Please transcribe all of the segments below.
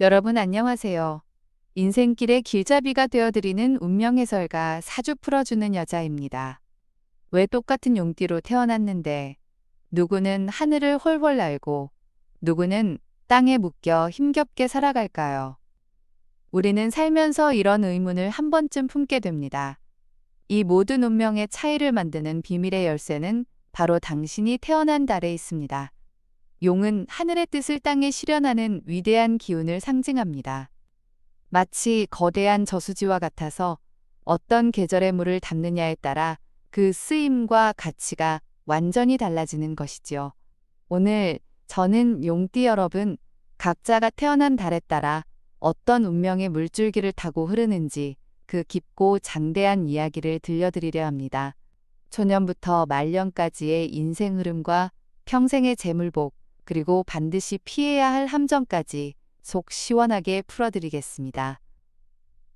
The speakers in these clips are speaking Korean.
여러분 안녕하세요. 인생길의 길잡이가 되어드리는 운명 해설가 사주 풀어주는 여자입니다. 왜 똑같은 용띠로 태어났는데 누구는 하늘을 홀홀 날고 누구는 땅에 묶여 힘겹게 살아갈까요? 우리는 살면서 이런 의문을 한 번쯤 품게 됩니다. 이 모든 운명의 차이를 만드는 비밀의 열쇠는 바로 당신이 태어난 달에 있습니다. 용은 하늘의 뜻을 땅에 실현하는 위대한 기운을 상징합니다. 마치 거대한 저수지와 같아서 어떤 계절의 물을 담느냐에 따라 그 쓰임과 가치가 완전히 달라지는 것이지요. 오늘 저는 용띠 여러분, 각자가 태어난 달에 따라 어떤 운명의 물줄기를 타고 흐르는지 그 깊고 장대한 이야기를 들려드리려 합니다. 초년부터 말년까지의 인생 흐름과 평생의 재물복, 그리고 반드시 피해야 할 함정까지 속 시원하게 풀어드리겠습니다.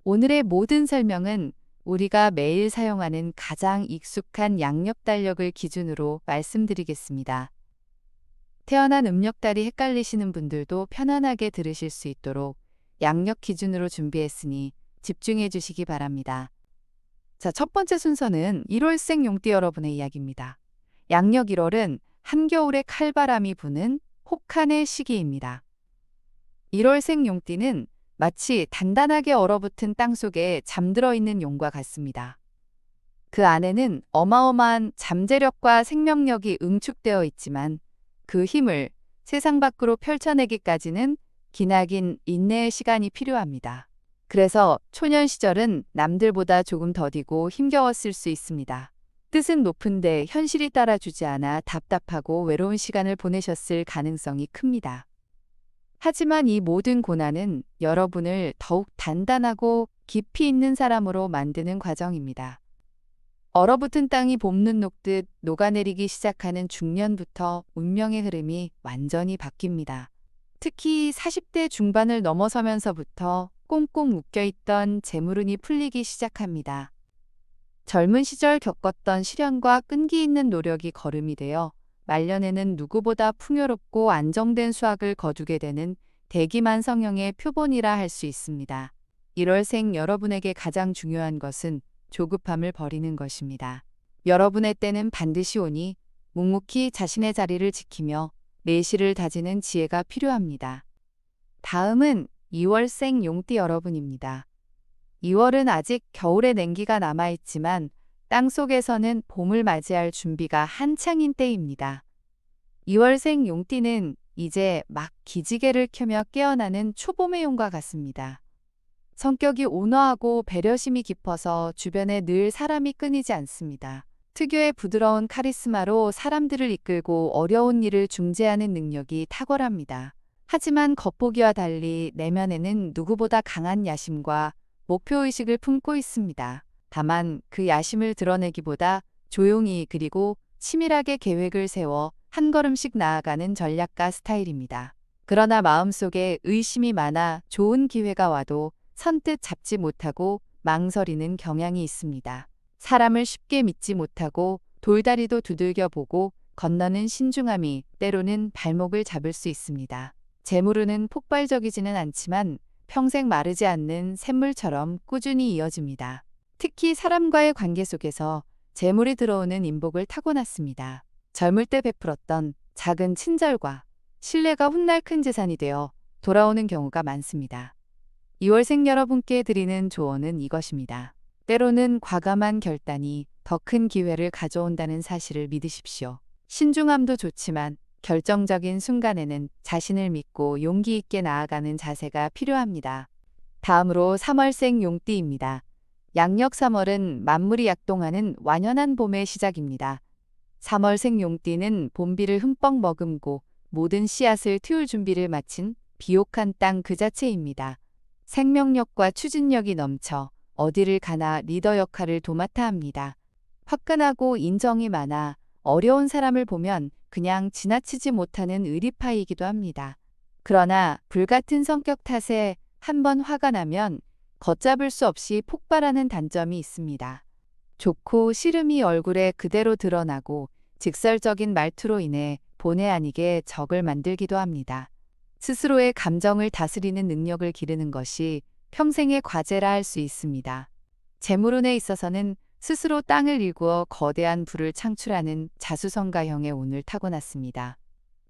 오늘의 모든 설명은 우리가 매일 사용하는 가장 익숙한 양력 달력을 기준으로 말씀드리겠습니다. 태어난 음력달이 헷갈리시는 분들도 편안하게 들으실 수 있도록 양력 기준으로 준비했으니 집중해 주시기 바랍니다. 자, 첫 번째 순서는 1월생 용띠 여러분의 이야기입니다. 양력 1월은 한겨울의 칼바람이 부는 혹한의 시기입니다. 1월생 용띠는 마치 단단하게 얼어붙은 땅 속에 잠들어 있는 용과 같습니다. 그 안에는 어마어마한 잠재력과 생명력이 응축되어 있지만 그 힘을 세상 밖으로 펼쳐내기까지는 기나긴 인내의 시간이 필요합니다. 그래서 초년 시절은 남들보다 조금 더디고 힘겨웠을 수 있습니다. 뜻은 높은데 현실이 따라주지 않아 답답하고 외로운 시간을 보내셨을 가능성이 큽니다. 하지만 이 모든 고난은 여러분을 더욱 단단하고 깊이 있는 사람으로 만드는 과정입니다. 얼어붙은 땅이 봄눈 녹듯 녹아내리기 시작하는 중년부터 운명의 흐름이 완전히 바뀝니다. 특히 40대 중반을 넘어서면서부터 꽁꽁 묶여있던 재물운이 풀리기 시작합니다. 젊은 시절 겪었던 시련과 끈기 있는 노력이 거름이 되어 말년에는 누구보다 풍요롭고 안정된 수확을 거두게 되는 대기만 성형의 표본이라 할 수 있습니다. 1월생 여러분에게 가장 중요한 것은 조급함을 버리는 것입니다. 여러분의 때는 반드시 오니 묵묵히 자신의 자리를 지키며 내실을 다지는 지혜가 필요합니다. 다음은 2월생 용띠 여러분입니다. 2월은 아직 겨울의 냉기가 남아있지만 땅속에서는 봄을 맞이할 준비가 한창인 때입니다. 2월생 용띠는 이제 막 기지개를 켜며 깨어나는 초봄의 용과 같습니다. 성격이 온화하고 배려심이 깊어서 주변에 늘 사람이 끊이지 않습니다. 특유의 부드러운 카리스마로 사람들을 이끌고 어려운 일을 중재하는 능력이 탁월합니다. 하지만 겉보기와 달리 내면에는 누구보다 강한 야심과 목표의식을 품고 있습니다. 다만 그 야심을 드러내기보다 조용히 그리고 치밀하게 계획을 세워 한 걸음씩 나아가는 전략가 스타일입니다. 그러나 마음속에 의심이 많아 좋은 기회가 와도 선뜻 잡지 못하고 망설이는 경향이 있습니다. 사람을 쉽게 믿지 못하고 돌다리도 두들겨 보고 건너는 신중함이 때로는 발목을 잡을 수 있습니다. 재물운은 폭발적이지는 않지만 평생 마르지 않는 샘물처럼 꾸준히 이어집니다. 특히 사람과의 관계 속에서 재물이 들어오는 인복을 타고났습니다. 젊을 때 베풀었던 작은 친절과 신뢰가 훗날 큰 재산이 되어 돌아오는 경우가 많습니다. 2월생 여러분께 드리는 조언은 이것입니다. 때로는 과감한 결단이 더 큰 기회를 가져온다는 사실을 믿으십시오. 신중함도 좋지만 결정적인 순간에는 자신을 믿고 용기 있게 나아가는 자세가 필요합니다. 다음으로 3월생 용띠입니다. 양력 3월은 만물이 약동하는 완연한 봄의 시작입니다. 3월생 용띠는 봄비를 흠뻑 머금고 모든 씨앗을 틔울 준비를 마친 비옥한 땅 그 자체입니다. 생명력과 추진력이 넘쳐 어디를 가나 리더 역할을 도맡아 합니다. 화끈하고 인정이 많아 어려운 사람을 보면 그냥 지나치지 못하는 의리파이기도 합니다. 그러나 불같은 성격 탓에 한번 화가 나면 걷잡을 수 없이 폭발하는 단점이 있습니다. 좋고 싫음이 얼굴에 그대로 드러나고 직설적인 말투로 인해 본의 아니게 적을 만들기도 합니다. 스스로의 감정을 다스리는 능력을 기르는 것이 평생의 과제라 할 수 있습니다. 재물운에 있어서는 스스로 땅을 일구어 거대한 부를 창출하는 자수성가형의 운을 타고났습니다.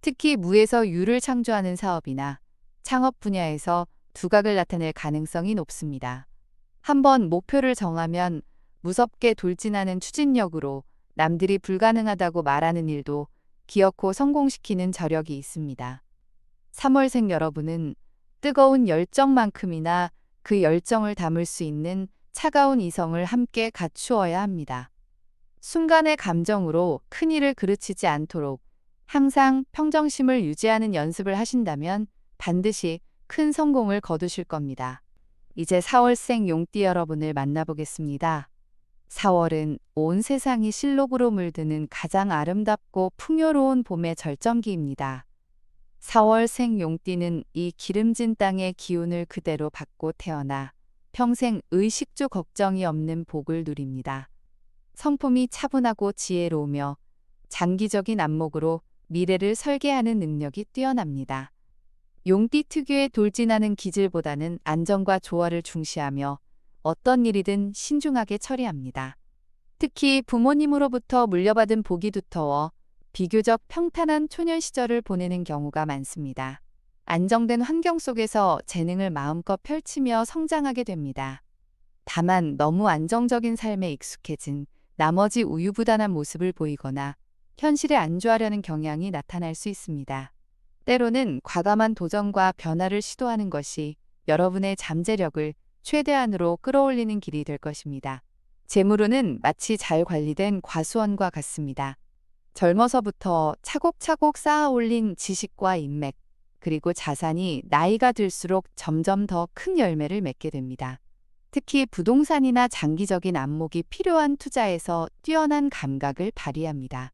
특히 무에서 유를 창조하는 사업이나 창업 분야에서 두각을 나타낼 가능성이 높습니다. 한번 목표를 정하면 무섭게 돌진하는 추진력으로 남들이 불가능하다고 말하는 일도 기어코 성공시키는 저력이 있습니다. 3월생 여러분은 뜨거운 열정만큼이나 그 열정을 담을 수 있는 차가운 이성을 함께 갖추어야 합니다. 순간의 감정으로 큰일을 그르치지 않도록 항상 평정심을 유지하는 연습을 하신다면 반드시 큰 성공을 거두실 겁니다. 이제 4월생 용띠 여러분을 만나보겠습니다. 4월은 온 세상이 실록으로 물드는 가장 아름답고 풍요로운 봄의 절정기입니다. 4월생 용띠는 이 기름진 땅의 기운을 그대로 받고 태어나 평생 의식주 걱정이 없는 복을 누립니다. 성품이 차분하고 지혜로우며 장기적인 안목으로 미래를 설계하는 능력이 뛰어납니다. 용띠 특유의 돌진하는 기질보다는 안정과 조화를 중시하며 어떤 일이든 신중하게 처리합니다. 특히 부모님으로부터 물려받은 복이 두터워 비교적 평탄한 초년 시절을 보내는 경우가 많습니다. 안정된 환경 속에서 재능을 마음껏 펼치며 성장하게 됩니다. 다만 너무 안정적인 삶에 익숙해진 나머지 우유부단한 모습을 보이거나 현실에 안주하려는 경향이 나타날 수 있습니다. 때로는 과감한 도전과 변화를 시도하는 것이 여러분의 잠재력을 최대한으로 끌어올리는 길이 될 것입니다. 재물운은 마치 잘 관리된 과수원과 같습니다. 젊어서부터 차곡차곡 쌓아 올린 지식과 인맥, 그리고 자산이 나이가 들수록 점점 더 큰 열매를 맺게 됩니다. 특히 부동산이나 장기적인 안목이 필요한 투자에서 뛰어난 감각을 발휘합니다.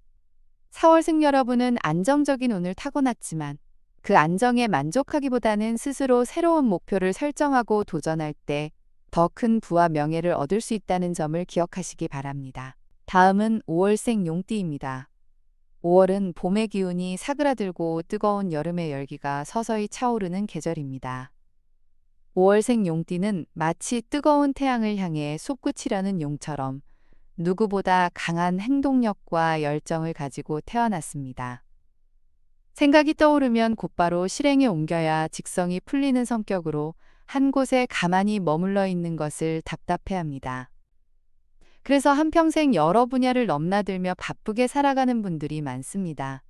4월생 여러분은 안정적인 운을 타고났지만 그 안정에 만족하기보다는 스스로 새로운 목표를 설정하고 도전할 때 더 큰 부와 명예를 얻을 수 있다는 점을 기억하시기 바랍니다. 다음은 5월생 용띠입니다. 5월은 봄의 기운이 사그라들고 뜨거운 여름의 열기가 서서히 차오르는 계절입니다. 5월생 용띠는 마치 뜨거운 태양을 향해 솟구치려는 용처럼 누구보다 강한 행동력과 열정을 가지고 태어났습니다. 생각이 떠오르면 곧바로 실행에 옮겨야 직성이 풀리는 성격으로 한 곳에 가만히 머물러 있는 것을 답답해합니다. 그래서 한평생 여러 분야를 넘나들며 바쁘게 살아가는 분들이 많습니다.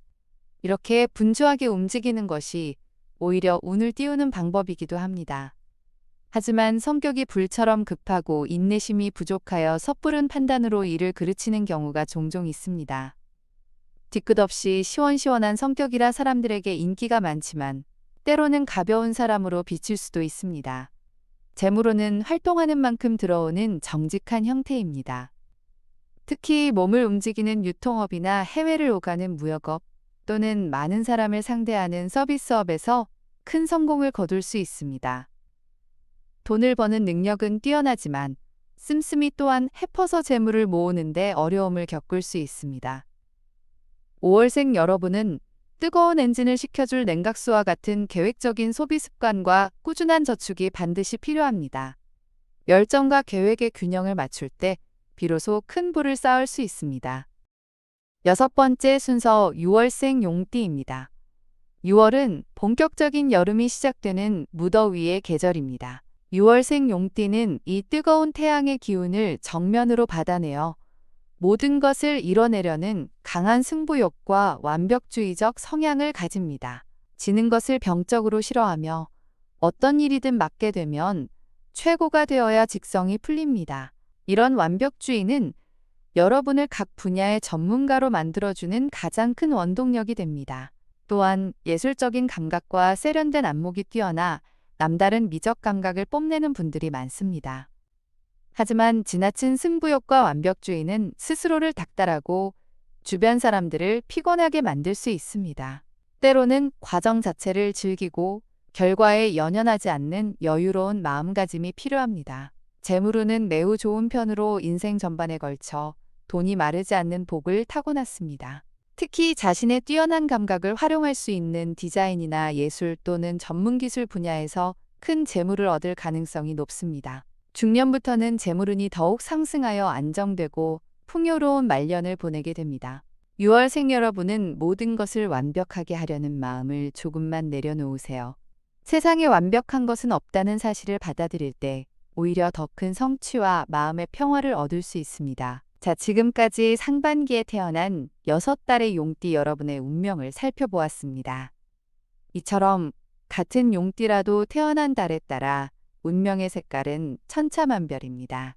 이렇게 분주하게 움직이는 것이 오히려 운을 띄우는 방법이기도 합니다. 하지만 성격이 불처럼 급하고 인내심이 부족하여 섣부른 판단으로 일을 그르치는 경우가 종종 있습니다. 뒤끝없이 시원시원한 성격이라 사람들에게 인기가 많지만 때로는 가벼운 사람으로 비칠 수도 있습니다. 재물운은 활동하는 만큼 들어오는 정직한 형태입니다. 특히 몸을 움직이는 유통업이나 해외를 오가는 무역업 또는 많은 사람을 상대하는 서비스업에서 큰 성공을 거둘 수 있습니다. 돈을 버는 능력은 뛰어나지만 씀씀이 또한 해퍼서 재물을 모으는데 어려움을 겪을 수 있습니다. 5월생 여러분은 뜨거운 엔진을 식혀줄 냉각수와 같은 계획적인 소비 습관과 꾸준한 저축이 반드시 필요합니다. 열정과 계획의 균형을 맞출 때 비로소 큰 부를 쌓을 수 있습니다. 6번째 순서 6월생 용띠입니다. 6월은 본격적인 여름이 시작되는 무더위의 계절입니다. 6월생 용띠는 이 뜨거운 태양의 기운을 정면으로 받아내어 모든 것을 이뤄내려는 강한 승부욕과 완벽주의적 성향을 가집니다. 지는 것을 병적으로 싫어하며 어떤 일이든 맡게 되면 최고가 되어야 직성이 풀립니다. 이런 완벽주의는 여러분을 각 분야의 전문가로 만들어주는 가장 큰 원동력이 됩니다. 또한 예술적인 감각과 세련된 안목이 뛰어나 남다른 미적 감각을 뽐내는 분들이 많습니다. 하지만 지나친 승부욕과 완벽주의는 스스로를 닥달하고 주변 사람들을 피곤하게 만들 수 있습니다. 때로는 과정 자체를 즐기고 결과에 연연하지 않는 여유로운 마음가짐이 필요합니다. 재물운은 매우 좋은 편으로 인생 전반에 걸쳐 돈이 마르지 않는 복을 타고났습니다. 특히 자신의 뛰어난 감각을 활용할 수 있는 디자인이나 예술 또는 전문 기술 분야에서 큰 재물을 얻을 가능성이 높습니다. 중년부터는 재물운이 더욱 상승하여 안정되고 풍요로운 말년을 보내게 됩니다. 6월생 여러분은 모든 것을 완벽하게 하려는 마음을 조금만 내려놓으세요. 세상에 완벽한 것은 없다는 사실을 받아들일 때 오히려 더 큰 성취와 마음의 평화를 얻을 수 있습니다. 자, 지금까지 상반기에 태어난 6달의 용띠 여러분의 운명을 살펴보았습니다. 이처럼 같은 용띠라도 태어난 달에 따라 운명의 색깔은 천차만별입니다.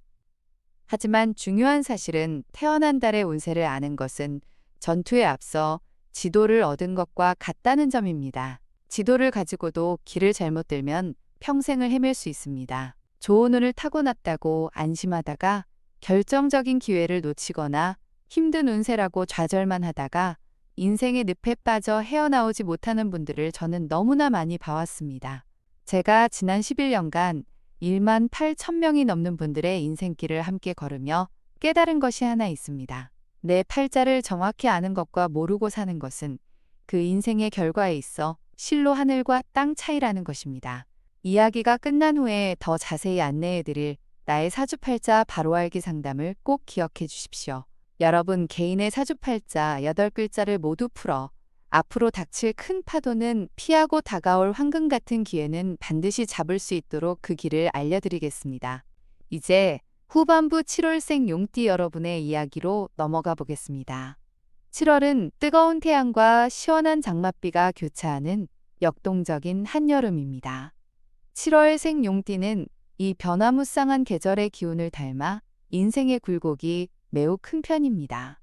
하지만 중요한 사실은 태어난 달의 운세를 아는 것은 전투에 앞서 지도를 얻은 것과 같다는 점입니다. 지도를 가지고도 길을 잘못 들면 평생을 헤맬 수 있습니다. 좋은 운을 타고났다고 안심하다가 결정적인 기회를 놓치거나 힘든 운세라고 좌절만 하다가 인생의 늪에 빠져 헤어나오지 못하는 분들을 저는 너무나 많이 봐왔습니다. 제가 지난 11년간 1만 8천 명이 넘는 분들의 인생길을 함께 걸으며 깨달은 것이 하나 있습니다. 내 팔자를 정확히 아는 것과 모르고 사는 것은 그 인생의 결과에 있어 실로 하늘과 땅 차이라는 것입니다. 이야기가 끝난 후에 더 자세히 안내해드릴 나의 사주팔자 바로 알기 상담을 꼭 기억해 주십시오. 여러분 개인의 사주팔자 8글자를 모두 풀어 앞으로 닥칠 큰 파도는 피하고 다가올 황금 같은 기회는 반드시 잡을 수 있도록 그 길을 알려드리겠습니다. 이제 후반부 7월생 용띠 여러분의 이야기로 넘어가 보겠습니다. 7월은 뜨거운 태양과 시원한 장맛비가 교차하는 역동적인 한여름입니다. 7월생 용띠는 이 변화무쌍한 계절의 기운을 닮아 인생의 굴곡이 매우 큰 편입니다.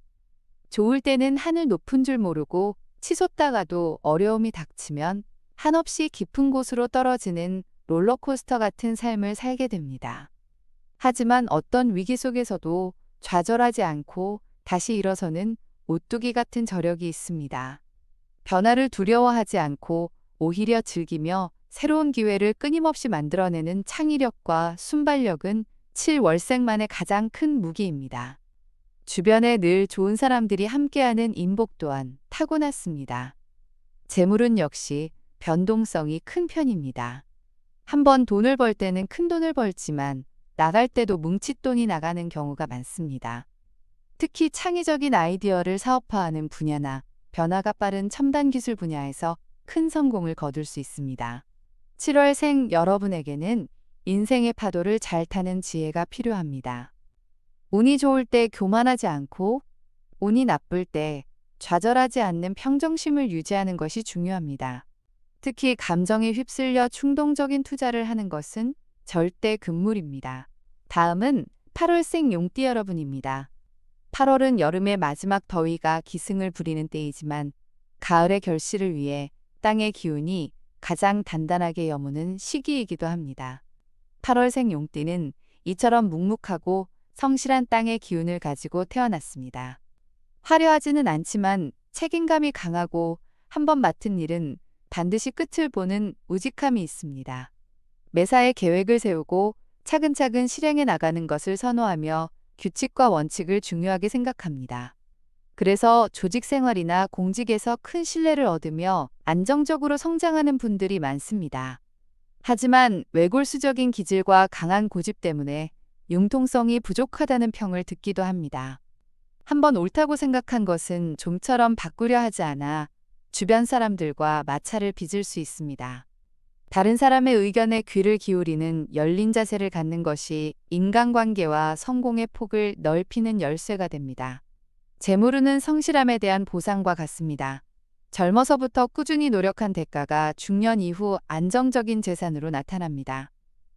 좋을 때는 하늘 높은 줄 모르고 치솟다가도 어려움이 닥치면 한없이 깊은 곳으로 떨어지는 롤러코스터 같은 삶을 살게 됩니다. 하지만 어떤 위기 속에서도 좌절하지 않고 다시 일어서는 오뚜기 같은 저력이 있습니다. 변화를 두려워하지 않고 오히려 즐기며 새로운 기회를 끊임없이 만들어내는 창의력과 순발력은 7월생만의 가장 큰 무기입니다. 주변에 늘 좋은 사람들이 함께하는 인복 또한 타고났습니다. 재물은 역시 변동성이 큰 편입니다. 한번 돈을 벌 때는 큰 돈을 벌지만 나갈 때도 뭉칫돈이 나가는 경우가 많습니다. 특히 창의적인 아이디어를 사업화하는 분야나 변화가 빠른 첨단 기술 분야에서 큰 성공을 거둘 수 있습니다. 7월생 여러분에게는 인생의 파도를 잘 타는 지혜가 필요합니다. 운이 좋을 때 교만하지 않고 운이 나쁠 때 좌절하지 않는 평정심을 유지하는 것이 중요합니다. 특히 감정에 휩쓸려 충동적인 투자를 하는 것은 절대 금물입니다. 다음은 8월생 용띠 여러분입니다. 8월은 여름의 마지막 더위가 기승을 부리는 때이지만 가을의 결실을 위해 땅의 기운이 가장 단단하게 여무는 시기이기도 합니다. 8월생 용띠는 이처럼 묵묵하고 성실한 땅의 기운을 가지고 태어났습니다. 화려하지는 않지만 책임감이 강하고 한번 맡은 일은 반드시 끝을 보는 우직함이 있습니다. 매사에 계획을 세우고 차근차근 실행해 나가는 것을 선호하며 규칙과 원칙을 중요하게 생각합니다. 그래서 조직 생활이나 공직에서 큰 신뢰를 얻으며 안정적으로 성장하는 분들이 많습니다. 하지만 외골수적인 기질과 강한 고집 때문에 융통성이 부족하다는 평을 듣기도 합니다. 한번 옳다고 생각한 것은 좀처럼 바꾸려 하지 않아 주변 사람들과 마찰을 빚을 수 있습니다. 다른 사람의 의견에 귀를 기울이는 열린 자세를 갖는 것이 인간관계와 성공의 폭을 넓히는 열쇠가 됩니다. 재물운은 성실함에 대한 보상과 같습니다. 젊어서부터 꾸준히 노력한 대가가 중년 이후 안정적인 재산으로 나타납니다.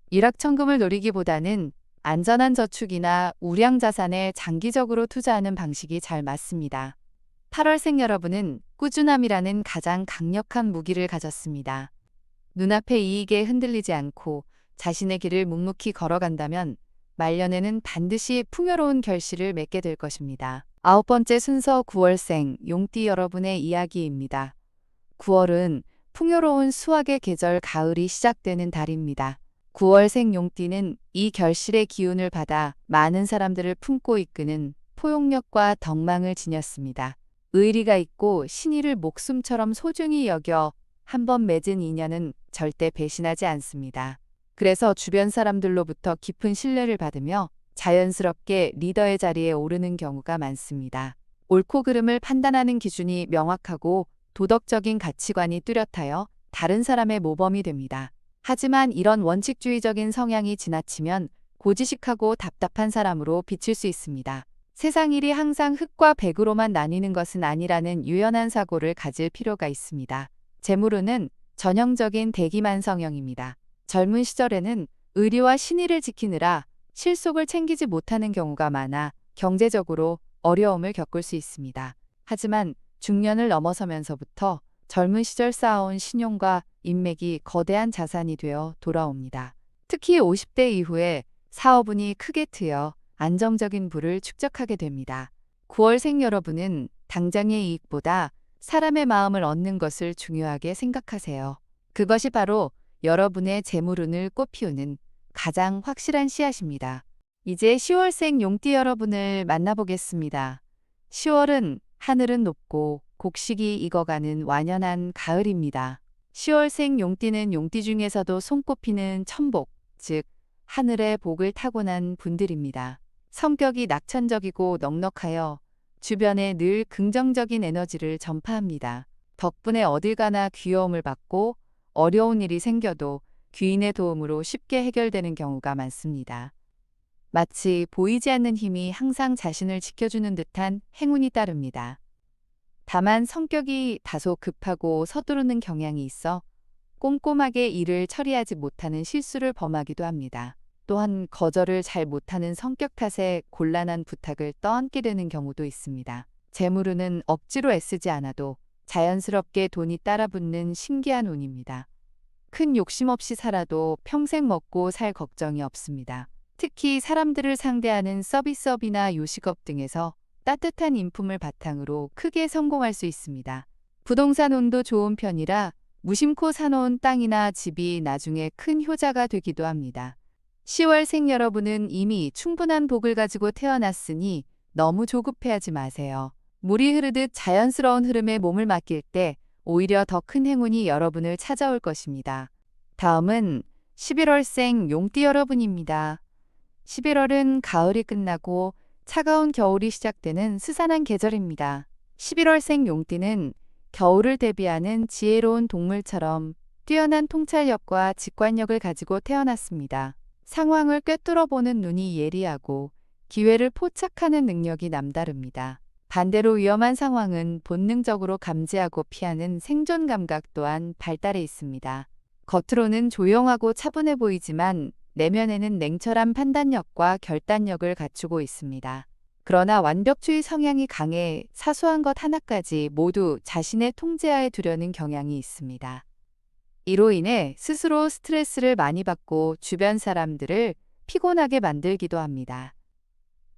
일확천금을 노리기보다는 안전한 저축이나 우량 자산에 장기적으로 투자하는 방식이 잘 맞습니다. 8월생 여러분은 꾸준함이라는 가장 강력한 무기를 가졌습니다. 눈앞의 이익에 흔들리지 않고 자신의 길을 묵묵히 걸어간다면 말년에는 반드시 풍요로운 결실을 맺게 될 것입니다. 9번째 순서 9월생 용띠 여러분의 이야기입니다. 9월은 풍요로운 수확의 계절 가을이 시작되는 달입니다. 9월생 용띠는 이 결실의 기운을 받아 많은 사람들을 품고 이끄는 포용력과 덕망을 지녔습니다. 의리가 있고 신의를 목숨처럼 소중히 여겨 한번 맺은 인연은 절대 배신하지 않습니다. 그래서 주변 사람들로부터 깊은 신뢰를 받으며 자연스럽게 리더의 자리에 오르는 경우가 많습니다. 옳고 그름을 판단하는 기준이 명확하고 도덕적인 가치관이 뚜렷하여 다른 사람의 모범이 됩니다. 하지만 이런 원칙주의적인 성향이 지나치면 고지식하고 답답한 사람으로 비칠 수 있습니다. 세상 일이 항상 흑과 백으로만 나뉘는 것은 아니라는 유연한 사고를 가질 필요가 있습니다. 재물운은 전형적인 대기만 성형입니다. 젊은 시절에는 의리와 신의를 지키느라 실속을 챙기지 못하는 경우가 많아 경제적으로 어려움을 겪을 수 있습니다. 하지만 중년을 넘어서면서부터 젊은 시절 쌓아온 신용과 인맥이 거대한 자산이 되어 돌아옵니다. 특히 50대 이후에 사업운이 크게 트여 안정적인 부를 축적하게 됩니다. 9월생 여러분은 당장의 이익보다 사람의 마음을 얻는 것을 중요하게 생각하세요. 그것이 바로 여러분의 재물운을 꽃피우는 가장 확실한 씨앗입니다. 이제 10월생 용띠 여러분을 만나보겠습니다. 10월은 하늘은 높고 곡식이 익어가는 완연한 가을입니다. 10월생 용띠는 용띠 중에서도 손꼽히는 천복, 즉 하늘의 복을 타고난 분들입니다. 성격이 낙천적이고 넉넉하여 주변에 늘 긍정적인 에너지를 전파합니다. 덕분에 어딜 가나 귀여움을 받고 어려운 일이 생겨도 귀인의 도움으로 쉽게 해결되는 경우가 많습니다. 마치 보이지 않는 힘이 항상 자신을 지켜주는 듯한 행운이 따릅니다. 다만 성격이 다소 급하고 서두르는 경향이 있어 꼼꼼하게 일을 처리하지 못하는 실수를 범하기도 합니다. 또한 거절을 잘 못하는 성격 탓에 곤란한 부탁을 떠안게 되는 경우도 있습니다. 재물운은 억지로 애쓰지 않아도 자연스럽게 돈이 따라붙는 신기한 운입니다. 큰 욕심 없이 살아도 평생 먹고 살 걱정이 없습니다. 특히 사람들을 상대하는 서비스업이나 요식업 등에서 따뜻한 인품을 바탕으로 크게 성공할 수 있습니다. 부동산 운도 좋은 편이라 무심코 사놓은 땅이나 집이 나중에 큰 효자가 되기도 합니다. 10월생 여러분은 이미 충분한 복을 가지고 태어났으니 너무 조급해하지 마세요. 물이 흐르듯 자연스러운 흐름에 몸을 맡길 때 오히려 더 큰 행운이 여러분을 찾아올 것입니다. 다음은 11월생 용띠 여러분입니다. 11월은 가을이 끝나고 차가운 겨울이 시작되는 스산한 계절입니다. 11월생 용띠는 겨울을 대비하는 지혜로운 동물처럼 뛰어난 통찰력과 직관력을 가지고 태어났습니다. 상황을 꿰뚫어 보는 눈이 예리하고 기회를 포착하는 능력이 남다릅니다. 반대로 위험한 상황은 본능적으로 감지하고 피하는 생존 감각 또한 발달해 있습니다. 겉으로는 조용하고 차분해 보이지만 내면에는 냉철한 판단력과 결단력을 갖추고 있습니다. 그러나 완벽주의 성향이 강해 사소한 것 하나까지 모두 자신의 통제하에 두려는 경향이 있습니다. 이로 인해 스스로 스트레스를 많이 받고 주변 사람들을 피곤하게 만들기도 합니다.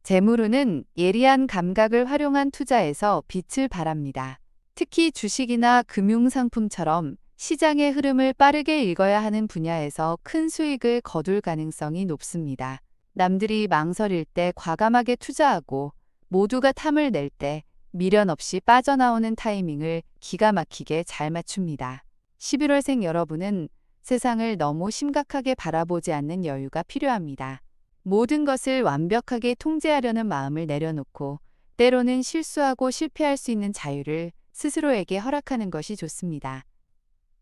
재물운은 예리한 감각을 활용한 투자에서 빛을 발합니다. 특히 주식이나 금융상품처럼 시장의 흐름을 빠르게 읽어야 하는 분야에서 큰 수익을 거둘 가능성이 높습니다. 남들이 망설일 때 과감하게 투자하고 모두가 탐을 낼 때 미련 없이 빠져나오는 타이밍을 기가 막히게 잘 맞춥니다. 11월생 여러분은 세상을 너무 심각하게 바라보지 않는 여유가 필요합니다. 모든 것을 완벽하게 통제하려는 마음을 내려놓고 때로는 실수하고 실패할 수 있는 자유를 스스로에게 허락하는 것이 좋습니다.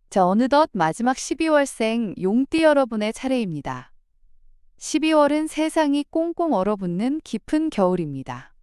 자, 어느덧 마지막 12월생 용띠 여러분의 차례입니다. 12월은 세상이 꽁꽁 얼어붙는 깊은 겨울입니다.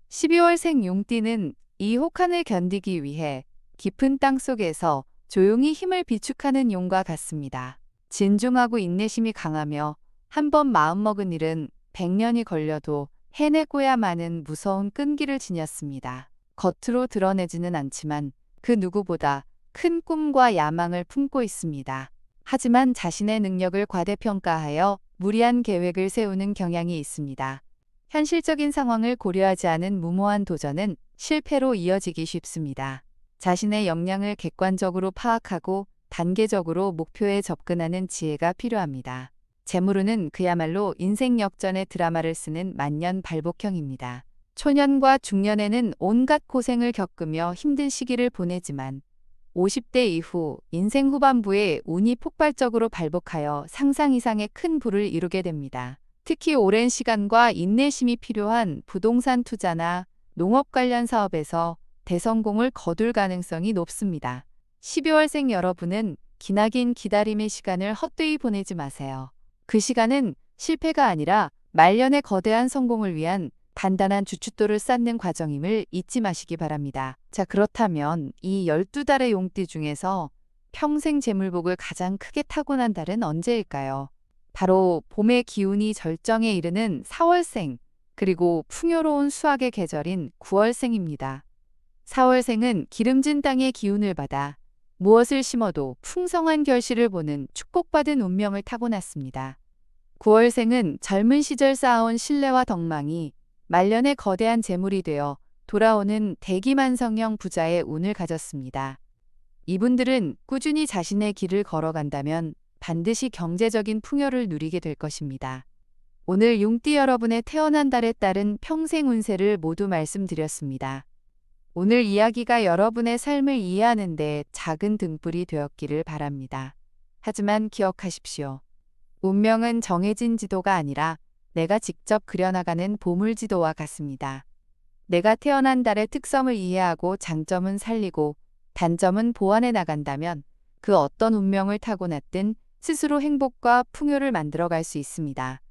12월생 용띠는 이 혹한을 견디기 위해 깊은 땅 속에서 조용히 힘을 비축하는 용과 같습니다. 진중하고 인내심이 강하며 한번 마음먹은 일은 100년이 걸려도 해내고야마는 무서운 끈기를 지녔습니다. 겉으로 드러내지는 않지만 그 누구보다 큰 꿈과 야망을 품고 있습니다. 하지만 자신의 능력을 과대평가하여 무리한 계획을 세우는 경향이 있습니다. 현실적인 상황을 고려하지 않은 무모한 도전은 실패로 이어지기 쉽습니다. 자신의 역량을 객관적으로 파악하고 단계적으로 목표에 접근하는 지혜가 필요합니다. 재물운은 그야말로 인생 역전의 드라마를 쓰는 만년 발복형입니다. 초년과 중년에는 온갖 고생을 겪으며 힘든 시기를 보내지만 50대 이후 인생 후반부에 운이 폭발적으로 발복하여 상상 이상의 큰 부를 이루게 됩니다. 특히 오랜 시간과 인내심이 필요한 부동산 투자나 농업 관련 사업에서 대성공을 거둘 가능성이 높습니다. 12월생 여러분은 기나긴 기다림의 시간을 헛되이 보내지 마세요. 그 시간은 실패가 아니라 말년의 거대한 성공을 위한 단단한 주춧돌을 쌓는 과정임을 잊지 마시기 바랍니다. 자, 그렇다면 이 12달의 용띠 중에서 평생 재물복을 가장 크게 타고난 달은 언제일까요? 바로 봄의 기운이 절정에 이르는 4월생, 그리고 풍요로운 수확의 계절인 9월생입니다. 4월생은 기름진 땅의 기운을 받아 무엇을 심어도 풍성한 결실을 보는 축복받은 운명을 타고났습니다. 9월생은 젊은 시절 쌓아온 신뢰와 덕망이 말년의 거대한 재물이 되어 돌아오는 대기만성형 부자의 운을 가졌습니다. 이분들은 꾸준히 자신의 길을 걸어간다면 반드시 경제적인 풍요를 누리게 될 것입니다. 오늘 용띠 여러분의 태어난 달에 따른 평생 운세를 모두 말씀드렸습니다. 오늘 이야기가 여러분의 삶을 이해하는 데 작은 등불이 되었기를 바랍니다. 하지만 기억하십시오. 운명은 정해진 지도가 아니라 내가 직접 그려나가는 보물지도와 같습니다. 내가 태어난 달의 특성을 이해하고 장점은 살리고 단점은 보완해 나간다면 그 어떤 운명을 타고났든 스스로 행복과 풍요를 만들어갈 수 있습니다.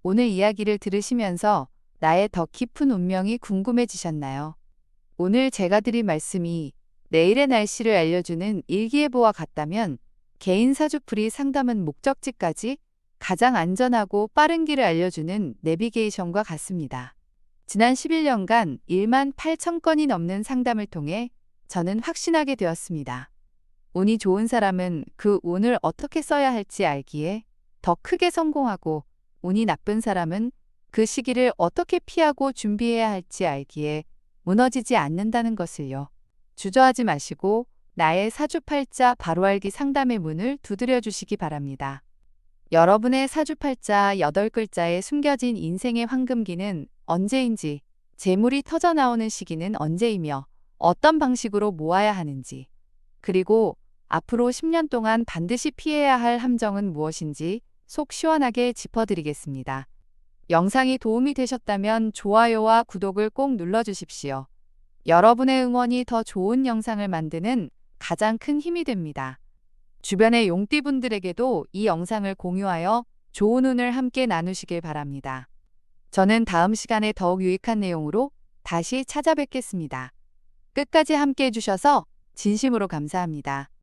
오늘 이야기를 들으시면서 나의 더 깊은 운명이 궁금해지셨나요? 오늘 제가 드린 말씀이 내일의 날씨를 알려주는 일기예보와 같다면 개인 사주풀이 상담은 목적지까지 가장 안전하고 빠른 길을 알려주는 내비게이션과 같습니다. 지난 11년간 1만 8천 건이 넘는 상담을 통해 저는 확신하게 되었습니다. 운이 좋은 사람은 그 운을 어떻게 써야 할지 알기에 더 크게 성공하고, 운이 나쁜 사람은 그 시기를 어떻게 피하고 준비해야 할지 알기에 무너지지 않는다는 것을요. 주저하지 마시고 나의 사주팔자 바로알기 상담의 문을 두드려 주시기 바랍니다. 여러분의 사주팔자 8글자에 숨겨진 인생의 황금기는 언제인지, 재물이 터져 나오는 시기는 언제이며 어떤 방식으로 모아야 하는지, 그리고 앞으로 10년 동안 반드시 피해야 할 함정은 무엇인지 속 시원하게 짚어드리겠습니다. 영상이 도움이 되셨다면 좋아요와 구독을 꼭 눌러주십시오. 여러분의 응원이 더 좋은 영상을 만드는 가장 큰 힘이 됩니다. 주변의 용띠분들에게도 이 영상을 공유하여 좋은 운을 함께 나누시길 바랍니다. 저는 다음 시간에 더욱 유익한 내용으로 다시 찾아뵙겠습니다. 끝까지 함께 해주셔서 진심으로 감사합니다.